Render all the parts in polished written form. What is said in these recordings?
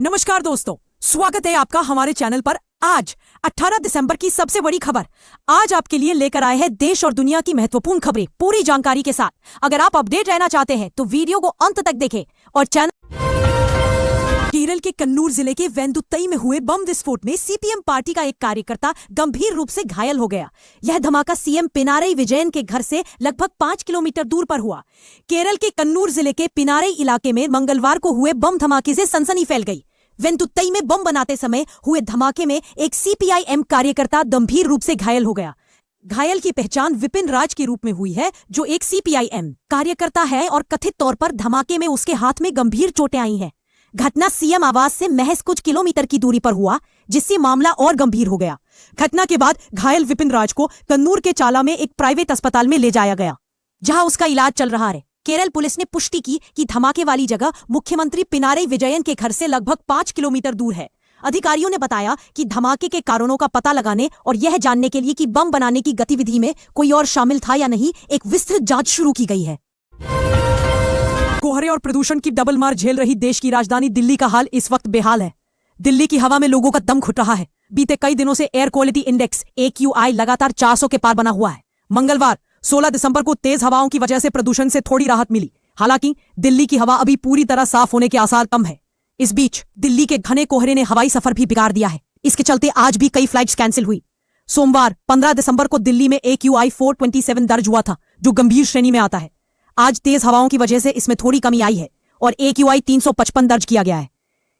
नमस्कार दोस्तों, स्वागत है आपका हमारे चैनल पर। आज 18 दिसंबर की सबसे बड़ी खबर आज आपके लिए लेकर आए हैं देश और दुनिया की महत्वपूर्ण खबरें पूरी जानकारी के साथ। अगर आप अपडेट रहना चाहते हैं तो वीडियो को अंत तक देखें और चैनल। केरल के कन्नूर जिले के वेंदुत्तई में हुए बम विस्फोट में सीपीएम पार्टी का एक कार्यकर्ता गंभीर रूप से घायल हो गया। यह धमाका सीएम पिनारई विजयन के घर से लगभग 5 किलोमीटर दूर पर हुआ। केरल के कन्नूर जिले के पिनारई इलाके में मंगलवार को हुए बम धमाके से सनसनी फैल गई। वेंदुत्तई में बम बनाते समय हुए धमाके में एक सीपीआईएम कार्यकर्ता गंभीर रूप से घायल हो गया। घायल की पहचान विपिन राज के रूप में हुई है, जो एक सीपीआईएम कार्यकर्ता है और कथित तौर पर धमाके में उसके हाथ में गंभीर चोटें आई हैं। घटना सीएम आवास से महज कुछ किलोमीटर की दूरी पर हुआ, जिससे मामला और गंभीर हो गया। घटना के बाद घायल विपिन राज को कन्नूर के चाला में एक प्राइवेट अस्पताल में ले जाया गया, जहां उसका इलाज चल रहा है। केरल पुलिस ने पुष्टि की कि धमाके वाली जगह मुख्यमंत्री पिनारई विजयन के घर से लगभग 5 किलोमीटर दूर है। अधिकारियों ने बताया कि धमाके के कारणों का पता लगाने और यह जानने के लिए कि बम बनाने की गतिविधि में कोई और शामिल था या नहीं, एक विस्तृत जांच शुरू की गई है। कोहरे और प्रदूषण की डबल मार झेल रही देश की राजधानी दिल्ली का हाल इस वक्त बेहाल है। दिल्ली की हवा में लोगों का दम घुट रहा है। बीते कई दिनों से एयर क्वालिटी इंडेक्स AQI लगातार 400 के पार बना हुआ है। मंगलवार 16 दिसंबर को तेज हवाओं की वजह से प्रदूषण से थोड़ी राहत मिली। हालांकि दिल्ली की हवा अभी पूरी तरह साफ होने के आसार कम है। इस बीच दिल्ली के घने कोहरे ने हवाई सफर भी बिगाड़ दिया है। इसके चलते आज भी कई फ्लाइट्स कैंसिल हुई। सोमवार 15 दिसंबर को दिल्ली में AQI 427 दर्ज हुआ था, जो गंभीर श्रेणी में आता है। आज तेज हवाओं की वजह से इसमें थोड़ी कमी आई है और AQI 355 दर्ज किया गया है।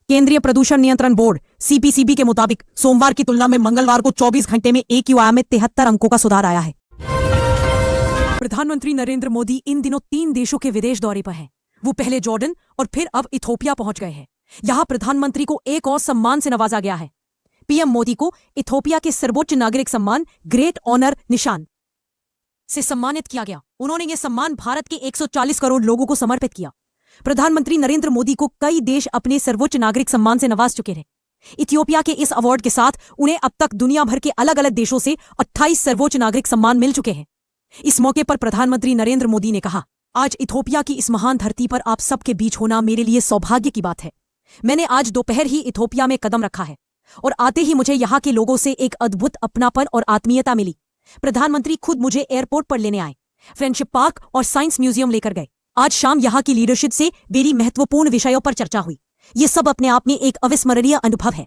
केंद्रीय प्रदूषण नियंत्रण बोर्ड CPCB के मुताबिक सोमवार की तुलना में मंगलवार को 24 घंटे में AQI में 73 अंकों का सुधार आया है। प्रधानमंत्री नरेंद्र मोदी इन दिनों 3 देशों के विदेश दौरे पर हैं। वो पहले जॉर्डन और फिर अब इथोपिया पहुंच गए हैं। यहां प्रधानमंत्री को एक और सम्मान से नवाजा गया है। पीएम मोदी को इथोपिया के सर्वोच्च नागरिक सम्मान ग्रेट ऑनर निशान से सम्मानित किया गया। उन्होंने ये सम्मान भारत के 140 करोड़ लोगों को समर्पित किया। प्रधानमंत्री नरेंद्र मोदी को कई देश अपने सर्वोच्च नागरिक सम्मान से नवाज चुके हैं। इथियोपिया के इस अवार्ड के साथ उन्हें अब तक दुनिया भर के अलग अलग देशों से 28 सर्वोच्च नागरिक सम्मान मिल चुके हैं। इस मौके पर प्रधानमंत्री नरेंद्र मोदी ने कहा, आज इथोपिया की इस महान धरती पर आप सबके बीच होना मेरे लिए सौभाग्य की बात है। मैंने आज दोपहर ही इथोपिया में कदम रखा है और आते ही मुझे यहाँ के लोगों से एक अद्भुत अपनापन और आत्मीयता मिली। प्रधानमंत्री खुद मुझे एयरपोर्ट पर लेने आए, फ्रेंडशिप पार्क और साइंस म्यूजियम लेकर गए। आज शाम यहाँ की लीडरशिप से मेरी महत्वपूर्ण विषयों पर चर्चा हुई। ये सब अपने आप में एक अविस्मरणीय अनुभव है।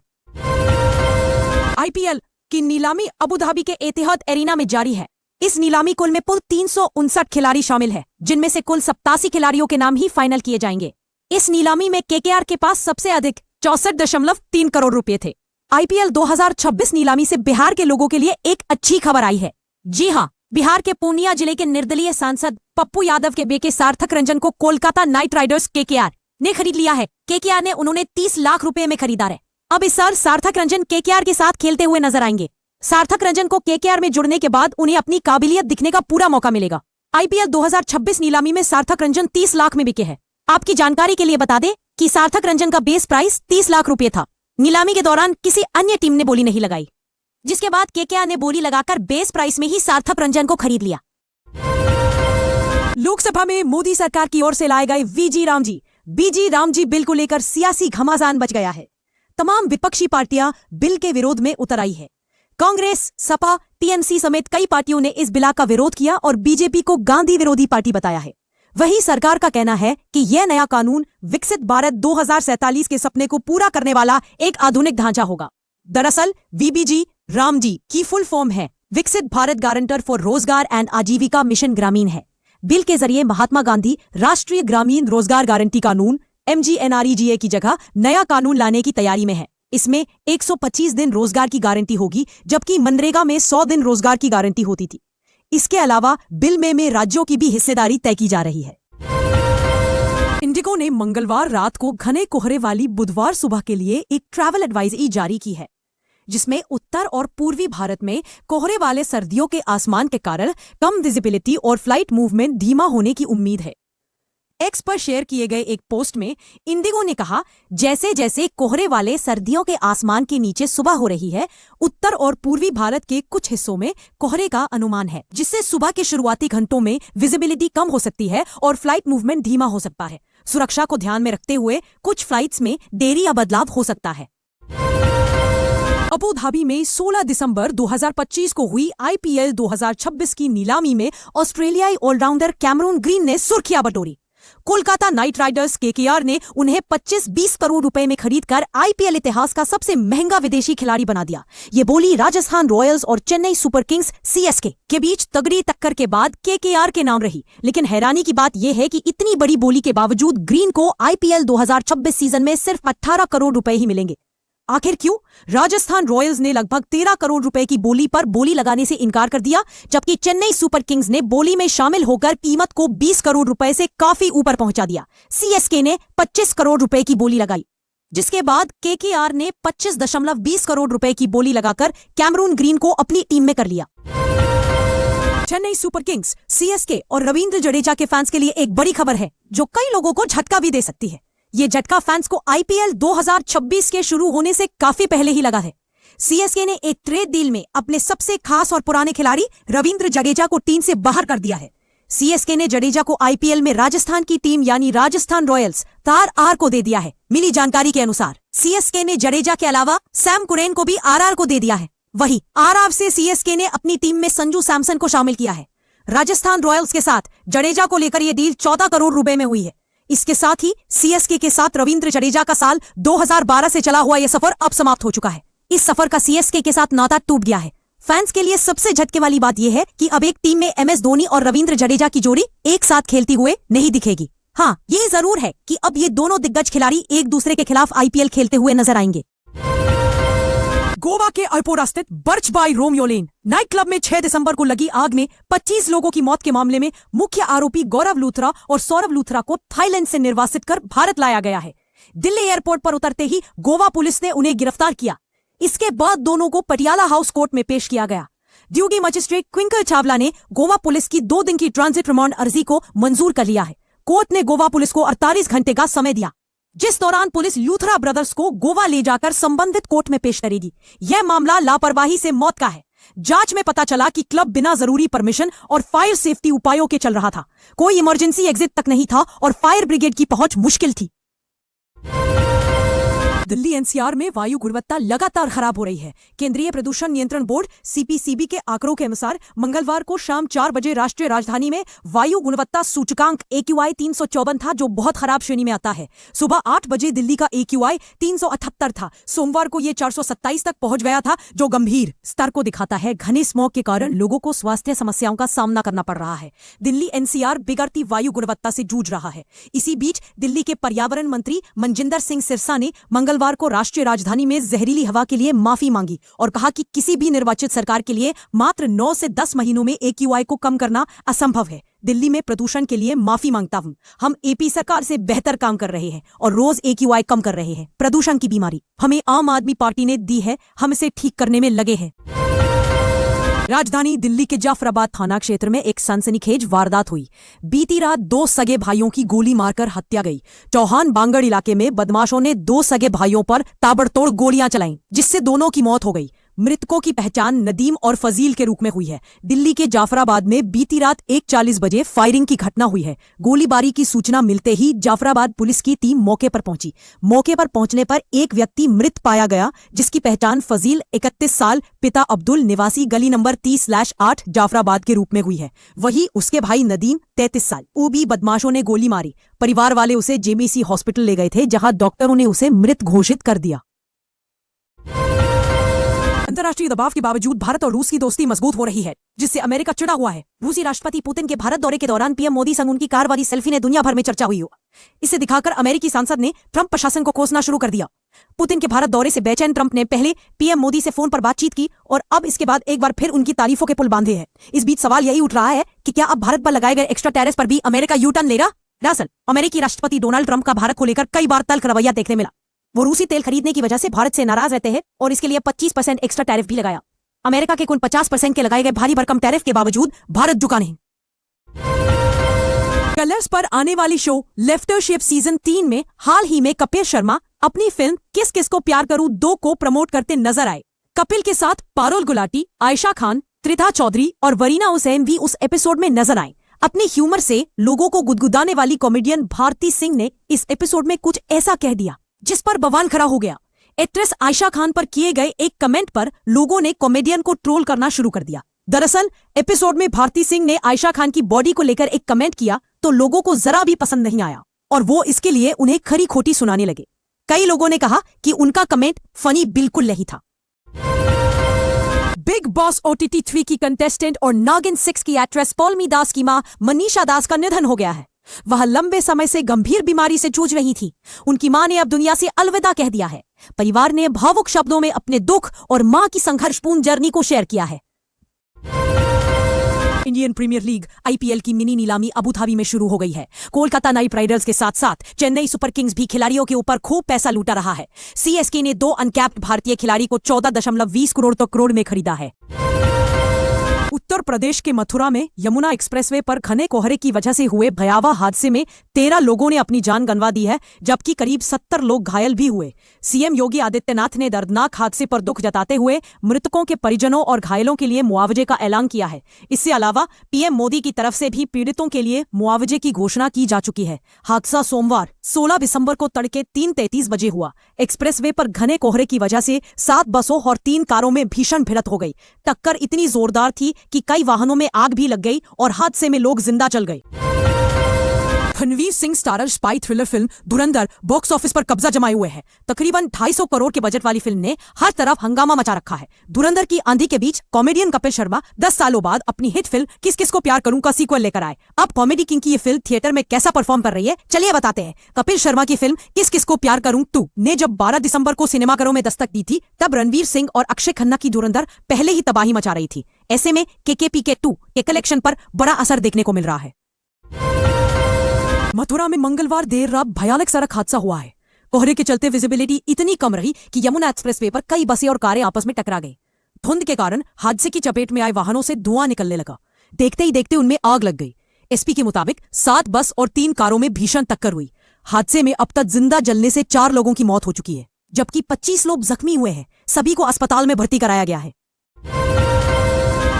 IPL की नीलामी अबू धाबी के एतिहाद एरिना में जारी है। इस नीलामी कुल में कुल 359 खिलाड़ी शामिल है, जिनमें से कुल 87 खिलाड़ियों के नाम ही फाइनल किए जाएंगे। इस नीलामी में KKR के पास सबसे अधिक 64.3 करोड़ रुपए थे। IPL 2026 नीलामी से बिहार के लोगों के लिए एक अच्छी खबर आई है। जी हां, बिहार के पूर्णिया जिले के निर्दलीय सांसद पप्पू यादव के बेटे सार्थक रंजन को कोलकाता नाइट राइडर्स KKR ने खरीद लिया है। KKR ने उन्होंने 30 लाख रुपए में खरीदा है। अब इस साल सार्थक रंजन KKR के साथ खेलते हुए नजर आएंगे। सार्थक रंजन को KKR में जुड़ने के बाद उन्हें अपनी काबिलियत दिखने का पूरा मौका मिलेगा। IPL 2026 नीलामी में सार्थक रंजन 30 लाख में बिके हैं। आपकी जानकारी के लिए बता दें कि सार्थक रंजन का बेस प्राइस 30 लाख रुपए था। नीलामी के दौरान किसी अन्य टीम ने बोली नहीं लगाई, जिसके बाद KKR ने बोली लगाकर बेस प्राइस में ही सार्थक रंजन को खरीद लिया। लोकसभा में मोदी सरकार की ओर से लाए गए BG रामजी बिल को लेकर सियासी घमासान बच गया है। तमाम विपक्षी पार्टियां बिल के विरोध में उतर आई है। कांग्रेस, सपा, TMC समेत कई पार्टियों ने इस बिल का विरोध किया और बीजेपी को गांधी विरोधी पार्टी बताया है। वहीं सरकार का कहना है कि यह नया कानून विकसित भारत 2047 के सपने को पूरा करने वाला एक आधुनिक ढांचा होगा। दरअसल VBG रामजी की फुल फॉर्म है विकसित भारत गारंटर फॉर रोजगार एंड आजीविका मिशन ग्रामीण है। बिल के जरिए महात्मा गांधी राष्ट्रीय ग्रामीण रोजगार गारंटी कानून MGNREGA की जगह नया कानून लाने की तैयारी में है। इसमें 125 दिन रोजगार की गारंटी होगी, जबकि मनरेगा में 100 दिन रोजगार की गारंटी होती थी। इसके अलावा बिल में राज्यों की भी हिस्सेदारी तय की जा रही है। इंडिगो ने मंगलवार रात को घने कोहरे वाली बुधवार सुबह के लिए एक ट्रैवल एडवाइजरी जारी की है, जिसमें उत्तर और पूर्वी भारत में कोहरे वाले सर्दियों के आसमान के कारण कम विजिबिलिटी और फ्लाइट मूवमेंट धीमा होने की उम्मीद है। एक्स पर शेयर किए गए एक पोस्ट में इंडिगो ने कहा, जैसे जैसे कोहरे वाले सर्दियों के आसमान के नीचे सुबह हो रही है, उत्तर और पूर्वी भारत के कुछ हिस्सों में कोहरे का अनुमान है, जिससे सुबह के शुरुआती घंटों में विजिबिलिटी कम हो सकती है और फ्लाइट मूवमेंट धीमा हो सकता है। सुरक्षा को ध्यान में रखते हुए कुछ फ्लाइट्स में देरी या बदलाव हो सकता है। अबू धाबी में 16 दिसंबर 2025 को हुई आईपीएल 2026 की नीलामी में ऑस्ट्रेलियाई ऑलराउंडर कैमरून ग्रीन ने सुर्खियां बटोरी। कोलकाता नाइट राइडर्स केकेआर ने उन्हें 25-20 करोड़ रुपए में खरीदकर आईपीएल इतिहास का सबसे महंगा विदेशी खिलाड़ी बना दिया। ये बोली राजस्थान रॉयल्स और चेन्नई सुपर किंग्स सीएसके के बीच तगड़ी टक्कर के बाद केकेआर के नाम रही। लेकिन हैरानी की बात यह है कि इतनी बड़ी बोली के बावजूद ग्रीन को आईपीएल 2026 सीजन में सिर्फ 18 करोड़ रुपए ही मिलेंगे। आखिर क्यों? राजस्थान रॉयल्स ने लगभग 13 करोड़ रुपए की बोली पर बोली लगाने से इनकार कर दिया, जबकि चेन्नई सुपर किंग्स ने बोली में शामिल होकर कीमत को 20 करोड़ रुपए से काफी ऊपर पहुंचा दिया। सीएसके ने 25 करोड़ रुपए की बोली लगाई, जिसके बाद केकेआर ने 25.20 करोड़ रुपए की बोली लगाकर कैमरून ग्रीन को अपनी टीम में कर लिया। चेन्नई सुपर किंग्स, सीएसके और रविंद्र जडेजा के फैंस के लिए एक बड़ी खबर है जो कई लोगों को झटका भी दे सकती है। ये झटका फैंस को आईपीएल 2026 के शुरू होने से काफी पहले ही लगा है। सीएसके ने एक ट्रेड डील में अपने सबसे खास और पुराने खिलाड़ी रविंद्र जडेजा को टीम से बाहर कर दिया है। सीएसके ने जडेजा को आईपीएल में राजस्थान की टीम यानी राजस्थान रॉयल्स आर को दे दिया है। मिली जानकारी के अनुसार सीएसके ने जडेजा के अलावा सैम कुरैन को भी आर को दे दिया है। वहीं आर से सीएसके ने अपनी टीम में संजू सैमसन को शामिल किया है। राजस्थान रॉयल्स के साथ जडेजा को लेकर यह डील 14 करोड़ रुपए में हुई है। इसके साथ ही सीएसके के साथ रविंद्र जडेजा का साल 2012 से चला हुआ यह सफर अब समाप्त हो चुका है। इस सफर का सीएसके के साथ नाता टूट गया है। फैंस के लिए सबसे झटके वाली बात यह है कि अब एक टीम में एमएस धोनी और रविंद्र जडेजा की जोड़ी एक साथ खेलती हुए नहीं दिखेगी। हाँ, ये जरूर है कि अब ये दोनों दिग्गज खिलाड़ी एक दूसरे के खिलाफ आईपीएल खेलते हुए नजर आएंगे। गोवा के अल्पोरा स्थित birch by Romeo Lane night club में 6 दिसंबर को लगी आग में 25 लोगों की मौत के मामले में मुख्य आरोपी गौरव लूथरा और सौरभ लूथरा को थाईलैंड से निर्वासित कर भारत लाया गया है। दिल्ली एयरपोर्ट पर उतरते ही गोवा पुलिस ने उन्हें गिरफ्तार किया। इसके बाद दोनों को पटियाला हाउस कोर्ट में पेश किया गया। ड्यूटी मजिस्ट्रेट क्विंकल चावला ने गोवा पुलिस की 2 दिन की ट्रांजिट रिमांड अर्जी को मंजूर कर लिया है। कोर्ट ने गोवा पुलिस को 48 घंटे का समय दिया, जिस दौरान पुलिस लूथरा ब्रदर्स को गोवा ले जाकर संबंधित कोर्ट में पेश करेगी। यह मामला लापरवाही से मौत का है। जांच में पता चला कि क्लब बिना जरूरी परमिशन और फायर सेफ्टी उपायों के चल रहा था। कोई इमरजेंसी एग्जिट तक नहीं था और फायर ब्रिगेड की पहुंच मुश्किल थी। दिल्ली एनसीआर में वायु गुणवत्ता लगातार खराब हो रही है। केंद्रीय प्रदूषण नियंत्रण बोर्ड सीपीसीबी के आंकड़ों के अनुसार मंगलवार को शाम 4 बजे राष्ट्रीय राजधानी में वायु गुणवत्ता सूचकांक AQI 354 था, जो बहुत खराब श्रेणी में आता है। सुबह 8 बजे दिल्ली का AQI 378 था। सोमवार को यह 427 तक पहुंच गया था, जो गंभीर स्तर को दिखाता है। घने स्मॉग के कारण लोगों को स्वास्थ्य समस्याओं का सामना करना पड़ रहा है। दिल्ली एनसीआर बिगड़ती वायु गुणवत्ता से जूझ रहा है। इसी बीच दिल्ली के पर्यावरण मंत्री मनजिंदर सिंह सिरसा ने मंगलवार को राष्ट्रीय राजधानी में जहरीली हवा के लिए माफी मांगी और कहा कि किसी भी निर्वाचित सरकार के लिए मात्र 9 से 10 महीनों में AQI को कम करना असंभव है। दिल्ली में प्रदूषण के लिए माफी मांगता हूं। हम एपी सरकार से बेहतर काम कर रहे हैं और रोज AQI कम कर रहे हैं। प्रदूषण की बीमारी हमें आम आदमी पार्टी ने दी है, हम इसे ठीक करने में लगे हैं। राजधानी दिल्ली के जाफराबाद थाना क्षेत्र में एक सनसनीखेज वारदात हुई। बीती रात 2 सगे भाइयों की गोली मारकर हत्या गई। चौहान बांगड़ इलाके में बदमाशों ने 2 सगे भाइयों पर ताबड़तोड़ गोलियां चलाईं, जिससे दोनों की मौत हो गई। मृतकों की पहचान नदीम और फजील के रूप में हुई है। दिल्ली के जाफराबाद में बीती रात 1:40 बजे फायरिंग की घटना हुई है। गोलीबारी की सूचना मिलते ही जाफराबाद पुलिस की टीम मौके पर पहुंची। मौके पर पहुंचने पर एक व्यक्ति मृत पाया गया, जिसकी पहचान फजील 31 साल पिता अब्दुल निवासी गली नंबर 30/8 जाफराबाद के रूप में हुई है। वहीं उसके भाई नदीम 33 साल भी बदमाशों ने गोली मारी। परिवार वाले उसे जेबीसी हॉस्पिटल ले गए थे, जहां डॉक्टरों ने उसे मृत घोषित कर दिया। अंतर्राष्ट्रीय दबाव के बावजूद भारत और रूस की दोस्ती मजबूत हो रही है, जिससे अमेरिका चिढ़ा हुआ है। रूसी राष्ट्रपति पुतिन के भारत दौरे के दौरान पीएम मोदी संग उनकी कार वाली सेल्फी ने दुनिया भर में चर्चा हुई हो। इसे दिखाकर अमेरिकी सांसद ने ट्रंप प्रशासन को कोसना शुरू कर दिया। पुतिन के भारत दौरे से बेचैन ट्रंप ने पहले पीएम मोदी से फोन पर बातचीत की और अब इसके बाद एक बार फिर उनकी तारीफों के पुल बांधे हैं। इस बीच सवाल यही उठ रहा है कि क्या अब भारत पर लगाए गए एक्स्ट्रा टैरिफ पर भी अमेरिका यू टर्न ले रहा? दरअसल अमेरिकी राष्ट्रपति डोनाल्ड ट्रंप का भारत को लेकर कई बार तल्ख रवैया देखने मिला। वो रूसी तेल खरीदने की वजह से भारत से नाराज रहते हैं और इसके लिए 25% एक्स्ट्रा टैरिफ भी लगाया। अमेरिका के कुल 50% के लगाए गए भारी भरकम टैरिफ के बावजूद भारत झुका नहीं। कलर्स पर आने वाली शो लेफ्टरशिप सीजन 3 में हाल ही में कपिल शर्मा अपनी फिल्म किस किस को प्यार करूं 2 को प्रमोट करते नजर आए। कपिल के साथ पारुल गुलाटी, आयशा खान, त्रिथा चौधरी और वरीना हुसैन भी उस एपिसोड में नजर आए। अपने ह्यूमर से लोगों को गुदगुदाने वाली कॉमेडियन भारती सिंह ने इस एपिसोड में कुछ ऐसा कह दिया जिस पर बवाल खड़ा हो गया। एक्ट्रेस आयशा खान पर किए गए एक कमेंट पर लोगों ने कॉमेडियन को ट्रोल करना शुरू कर दिया। दरअसल एपिसोड में भारती सिंह ने आयशा खान की बॉडी को लेकर एक कमेंट किया तो लोगों को जरा भी पसंद नहीं आया और वो इसके लिए उन्हें खरी खोटी सुनाने लगे। कई लोगों ने कहा कि उनका कमेंट फनी बिल्कुल नहीं था। बिग बॉस OTT 3 की कंटेस्टेंट और नागिन 6 की एक्ट्रेस पौलमी दास की मां मनीषा दास का निधन हो गया है। वह लंबे समय से गंभीर बीमारी से जूझ रही थी। उनकी मां ने अब दुनिया से अलविदा कह दिया है। परिवार ने भावुक शब्दों में अपने दुख और मां की संघर्षपूर्ण जर्नी को शेयर किया है। इंडियन प्रीमियर लीग IPL की मिनी नीलामी अबू धाबी में शुरू हो गई है। कोलकाता नाइट राइडर्स के साथ साथ चेन्नई सुपर किंग्स भी खिलाड़ियों के ऊपर खूब पैसा लूटा रहा है। CSK ने 2 अनकैप्ड भारतीय खिलाड़ी को 14.20 करोड़ में खरीदा है। उत्तर प्रदेश के मथुरा में यमुना एक्सप्रेसवे पर घने कोहरे की वजह से हुए भयावह हादसे में 13 लोगों ने अपनी जान गंवा दी है, जबकि करीब 70 लोग घायल भी हुए। CM योगी आदित्यनाथ ने दर्दनाक हादसे पर दुख जताते हुए मृतकों के परिजनों और घायलों के लिए मुआवजे का ऐलान किया है। इससे अलावा PM मोदी की तरफ से भी पीड़ितों के लिए मुआवजे की घोषणा की जा चुकी है। हादसा सोमवार 16 दिसंबर को तड़के 3:33 बजे हुआ। एक्सप्रेसवे पर घने कोहरे की वजह से 7 बसों और 3 कारों में भीषण भिड़ंत हो गई। टक्कर इतनी जोरदार थी कि कई वाहनों में आग भी लग गई और हादसे में लोग जिंदा जल गए। Ranveer Singh starrer spy thriller film धुरंधर बॉक्स ऑफिस पर कब्जा जमाए हुए है। तकरीबन 250 करोड़ के बजट वाली फिल्म ने हर तरफ हंगामा मचा रखा है। धुरंधर की आंधी के बीच कॉमेडियन कपिल शर्मा 10 सालों बाद अपनी हिट फिल्म किस किस को प्यार करूं का सीक्वल लेकर आए। अब कॉमेडी किंग की ये फिल्म थिएटर में कैसा परफॉर्म कर रही है, चलिए बताते हैं। कपिल शर्मा की फिल्म किस किस को प्यार करूं 2 ने जब 12 दिसंबर को सिनेमाघरों में दस्तक दी थी, तब रणवीर सिंह और अक्षय खन्ना की धुरंधर पहले ही तबाही मचा रही थी। ऐसे में KKPK 2 के कलेक्शन पर बड़ा असर देखने को मिल रहा है। मथुरा में मंगलवार देर रात भयानक सड़क हादसा हुआ है। कोहरे के चलते विजिबिलिटी इतनी कम रही कि यमुना एक्सप्रेसवे पर कई बसें और कारें आपस में टकरा गई। धुंध के कारण हादसे की चपेट में आए वाहनों से धुआं निकलने लगा। देखते ही देखते उनमें आग लग गई। SP के मुताबिक 7 बस और 3 कारों में भीषण टक्कर हुई। हादसे में अब तक जिंदा जलने से 4 लोगों की मौत हो चुकी है, जबकि 25 लोग जख्मी हुए हैं। सभी को अस्पताल में भर्ती कराया गया है।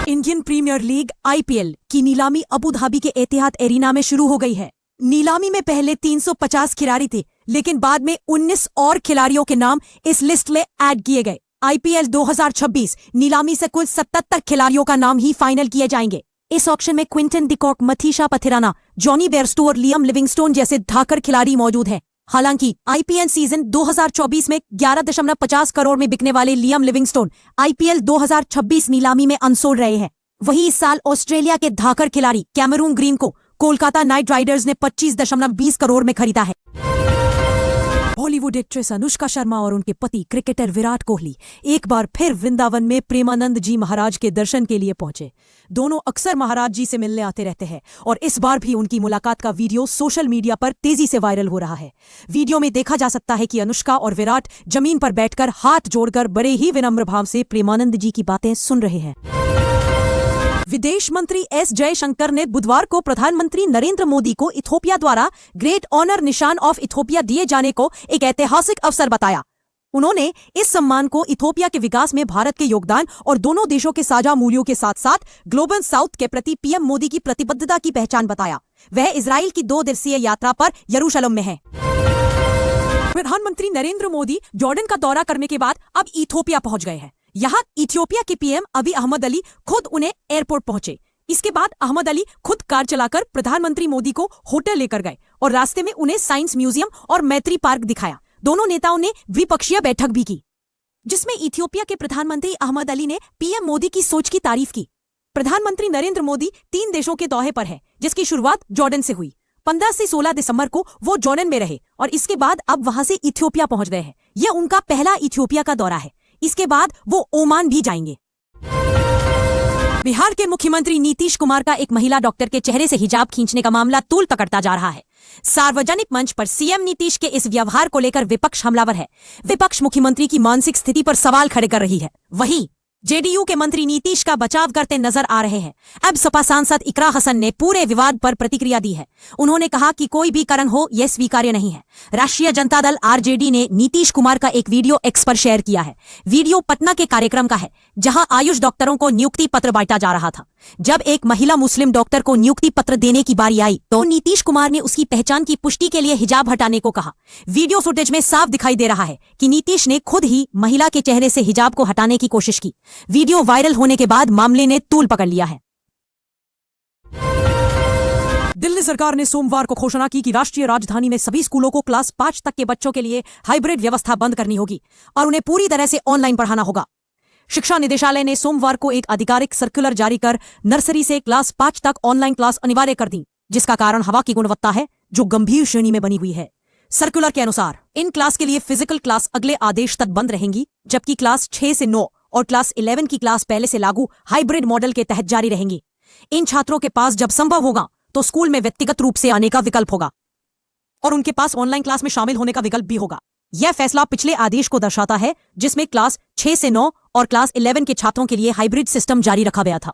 इंडियन प्रीमियर लीग IPL की नीलामी अबू धाबी के एतिहाद एरिना में शुरू हो गई है। नीलामी में पहले 350 खिलाड़ी थे, लेकिन बाद में 19 और खिलाड़ियों के नाम इस लिस्ट में ऐड किए गए। IPL 2026 नीलामी से कुल 77 खिलाड़ियों का नाम ही फाइनल किए जाएंगे। इस ऑक्शन में Quinton de Kock, Matheesha Pathirana, Jonny Bairstow और लियम लिविंगस्टोन जैसे धाकड़ खिलाड़ी मौजूद हैं। हालांकि IPL सीजन 2024 में 11.50 करोड़ में बिकने वाले लियम लिविंगस्टोन IPL 2026 नीलामी में अनसोल्ड रहे हैं। वहीं इस साल ऑस्ट्रेलिया के धाकड़ खिलाड़ी कैमरून ग्रीन को कोलकाता नाइट राइडर्स ने 25.20 करोड़ में खरीदा है। बॉलीवुड एक्ट्रेस अनुष्का शर्मा और उनके पति क्रिकेटर विराट कोहली एक बार फिर वृंदावन में प्रेमानंद जी महाराज के दर्शन के लिए पहुंचे। दोनों अक्सर महाराज जी से मिलने आते रहते हैं और इस बार भी उनकी मुलाकात का वीडियो सोशल मीडिया पर तेजी से वायरल हो रहा है। वीडियो में देखा जा सकता है कि अनुष्का और विराट जमीन पर बैठकर हाथ जोड़कर बड़े ही विनम्र भाव से प्रेमानंद जी की बातें सुन रहे हैं। विदेश मंत्री S जयशंकर ने बुधवार को प्रधानमंत्री नरेंद्र मोदी को इथोपिया द्वारा ग्रेट ऑनर निशान ऑफ इथोपिया दिए जाने को एक ऐतिहासिक अवसर बताया। उन्होंने इस सम्मान को इथोपिया के विकास में भारत के योगदान और दोनों देशों के साझा मूल्यों के साथ साथ ग्लोबल साउथ के प्रति PM मोदी की प्रतिबद्धता की पहचान बताया। वह इजराइल की 2 दिवसीय यात्रा पर यरूशलेम में है। प्रधानमंत्री नरेंद्र मोदी जॉर्डन का दौरा करने के बाद अब इथोपिया पहुंच गए हैं। यहाँ इथियोपिया के PM अबी अहमद अली खुद उन्हें एयरपोर्ट पहुंचे। इसके बाद अहमद अली खुद कार चलाकर प्रधानमंत्री मोदी को होटल लेकर गए और रास्ते में उन्हें साइंस म्यूजियम और मैत्री पार्क दिखाया। दोनों नेताओं ने द्विपक्षीय बैठक भी की, जिसमें इथियोपिया के प्रधानमंत्री अहमद अली ने PM मोदी की सोच की तारीफ की। प्रधानमंत्री नरेंद्र मोदी 3 देशों के दौरे पर है, जिसकी शुरुआत जॉर्डन से हुई। 15 से 16 दिसंबर को वो जॉर्डन में रहे और इसके बाद अब वहां से इथियोपिया पहुंच गए हैं। यह उनका पहला इथियोपिया का दौरा है। इसके बाद वो ओमान भी जाएंगे। बिहार के मुख्यमंत्री नीतीश कुमार का एक महिला डॉक्टर के चेहरे से हिजाब खींचने का मामला तूल पकड़ता जा रहा है। सार्वजनिक मंच पर CM नीतीश के इस व्यवहार को लेकर विपक्ष हमलावर है। विपक्ष मुख्यमंत्री की मानसिक स्थिति पर सवाल खड़े कर रही है। वहीं जेडीयू के मंत्री नीतीश का बचाव करते नजर आ रहे हैं। अब सपा सांसद इकरा हसन ने पूरे विवाद पर प्रतिक्रिया दी है। उन्होंने कहा कि कोई भी कारण हो यह स्वीकार्य नहीं है। राष्ट्रीय जनता दल आरजेडी ने नीतीश कुमार का एक वीडियो एक्स पर शेयर किया है। वीडियो पटना के कार्यक्रम का है, जहां आयुष डॉक्टरों को नियुक्ति पत्र बांटा जा रहा था। जब एक महिला मुस्लिम डॉक्टर को नियुक्ति पत्र देने की बारी आई तो नीतीश कुमार ने उसकी पहचान की पुष्टि के लिए हिजाब हटाने को कहा। वीडियो फुटेज में साफ दिखाई दे रहा है कि नीतीश ने खुद ही महिला के चेहरे से हिजाब को हटाने की कोशिश की। वीडियो वायरल होने के बाद मामले ने तूल पकड़ लिया है। दिल्ली सरकार ने सोमवार को घोषणा की कि राष्ट्रीय राजधानी में सभी स्कूलों को क्लास 5 तक के बच्चों के लिए हाइब्रिड व्यवस्था बंद करनी होगी और उन्हें पूरी तरह से ऑनलाइन पढ़ाना होगा। शिक्षा निदेशालय ने सोमवार को एक आधिकारिक सर्कुलर जारी कर नर्सरी से क्लास 5 तक ऑनलाइन क्लास अनिवार्य कर दी, जिसका कारण हवा की गुणवत्ता है, जो गंभीर श्रेणी में बनी हुई है। सर्कुलर के अनुसार इन क्लास के लिए फिजिकल क्लास अगले आदेश तक बंद रहेंगी, जबकि क्लास 6 से 9 और क्लास 11 की क्लास पहले से लागू हाइब्रिड मॉडल के तहत जारी रहेंगी। इन छात्रों के पास जब संभव होगा तो स्कूल में व्यक्तिगत रूप से आने का विकल्प होगा और उनके पास ऑनलाइन क्लास में शामिल होने का विकल्प भी होगा। यह फैसला पिछले आदेश को दर्शाता है, जिसमें क्लास 6 से 9 और क्लास 11 के छात्रों के लिए हाइब्रिड सिस्टम जारी रखा गया था।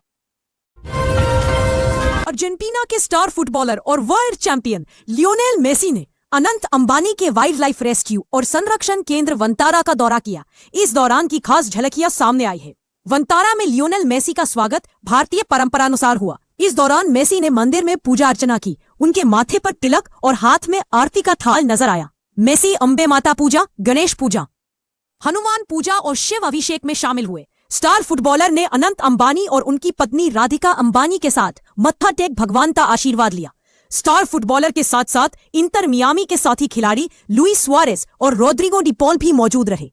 अर्जेंटीना के स्टार फुटबॉलर और वर्ल्ड चैंपियन लियोनेल मेसी ने अनंत अंबानी के वाइल्ड लाइफ रेस्क्यू और संरक्षण केंद्र वंतारा का दौरा किया। इस दौरान की खास झलकियां सामने आई है। वंतारा में लियोनेल मेसी का स्वागत भारतीय परंपरानुसार हुआ। इस दौरान मेसी ने मंदिर में पूजा अर्चना की। उनके माथे पर तिलक और हाथ में आरती का थाल नजर आया। मेसी अम्बे माता पूजा, गणेश पूजा, हनुमान पूजा और शिव अभिषेक में शामिल हुए। स्टार फुटबॉलर ने अनंत अंबानी और उनकी पत्नी राधिका अंबानी के साथ मत्था टेक भगवान का आशीर्वाद लिया। स्टार फुटबॉलर के साथ साथ इंटर मियामी के साथी खिलाड़ी लुइस सुआरेज और रोड्रिगो डी पॉल भी मौजूद रहे।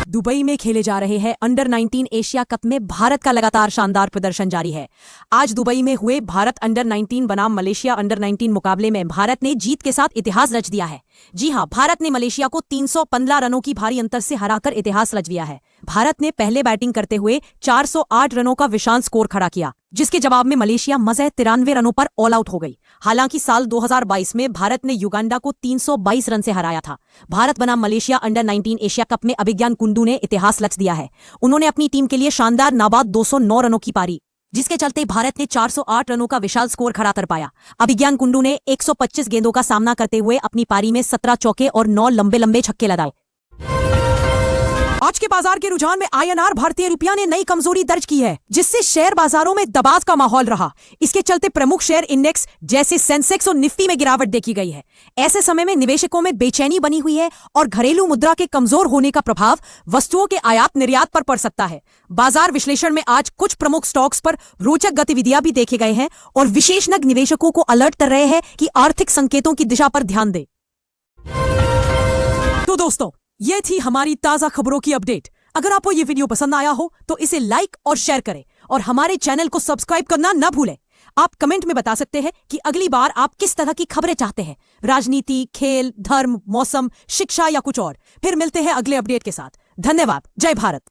दुबई में खेले जा रहे हैं अंडर 19 एशिया कप में भारत का लगातार शानदार प्रदर्शन जारी है। आज दुबई में हुए भारत अंडर 19 बनाम मलेशिया अंडर 19 मुकाबले में भारत ने जीत के साथ इतिहास रच दिया है। जी हां, भारत ने मलेशिया को 315 रनों की भारी अंतर से हराकर इतिहास रच दिया है। भारत ने पहले बैटिंग करते हुए 408 रनों का विशाल स्कोर खड़ा किया, जिसके जवाब में मलेशिया महज 93 रनों पर ऑल आउट हो गई। हालांकि साल 2022 में भारत ने युगांडा को 322 रन से हराया था। भारत बनाम मलेशिया अंडर 19 एशिया कप में अभिज्ञान कुंडू ने इतिहास रच दिया है। उन्होंने अपनी टीम के लिए शानदार नाबाद 209 रनों की पारी, जिसके चलते भारत ने 408 रनों का विशाल स्कोर खड़ा कर पाया। अभिज्ञान कुंडू ने 125 गेंदों का सामना करते हुए अपनी पारी में 17 चौके और 9 लंबे लंबे छक्के लगाए। आज के बाजार के रुझान में INR भारतीय रुपया ने नई कमजोरी दर्ज की है, जिससे शेयर बाजारों में दबाव का माहौल रहा। इसके चलते प्रमुख शेयर इंडेक्स जैसे सेंसेक्स और निफ्टी में गिरावट देखी गई है। ऐसे समय में निवेशकों में बेचैनी बनी हुई है और घरेलू मुद्रा के कमजोर होने का प्रभाव वस्तुओं के आयात निर्यात पर पड़ सकता है। बाजार विश्लेषण में आज कुछ प्रमुख स्टॉक्स पर रोचक गतिविधियां भी देखे गए हैं और विशेषज्ञ निवेशकों को अलर्ट कर रहे हैं कि आर्थिक संकेतों की दिशा पर ध्यान दें। तो दोस्तों, ये थी हमारी ताजा खबरों की अपडेट। अगर आपको ये वीडियो पसंद आया हो तो इसे लाइक और शेयर करें और हमारे चैनल को सब्सक्राइब करना न भूलें। आप कमेंट में बता सकते हैं कि अगली बार आप किस तरह की खबरें चाहते हैं, राजनीति, खेल, धर्म, मौसम, शिक्षा या कुछ और। फिर मिलते हैं अगले अपडेट के साथ। धन्यवाद। जय भारत।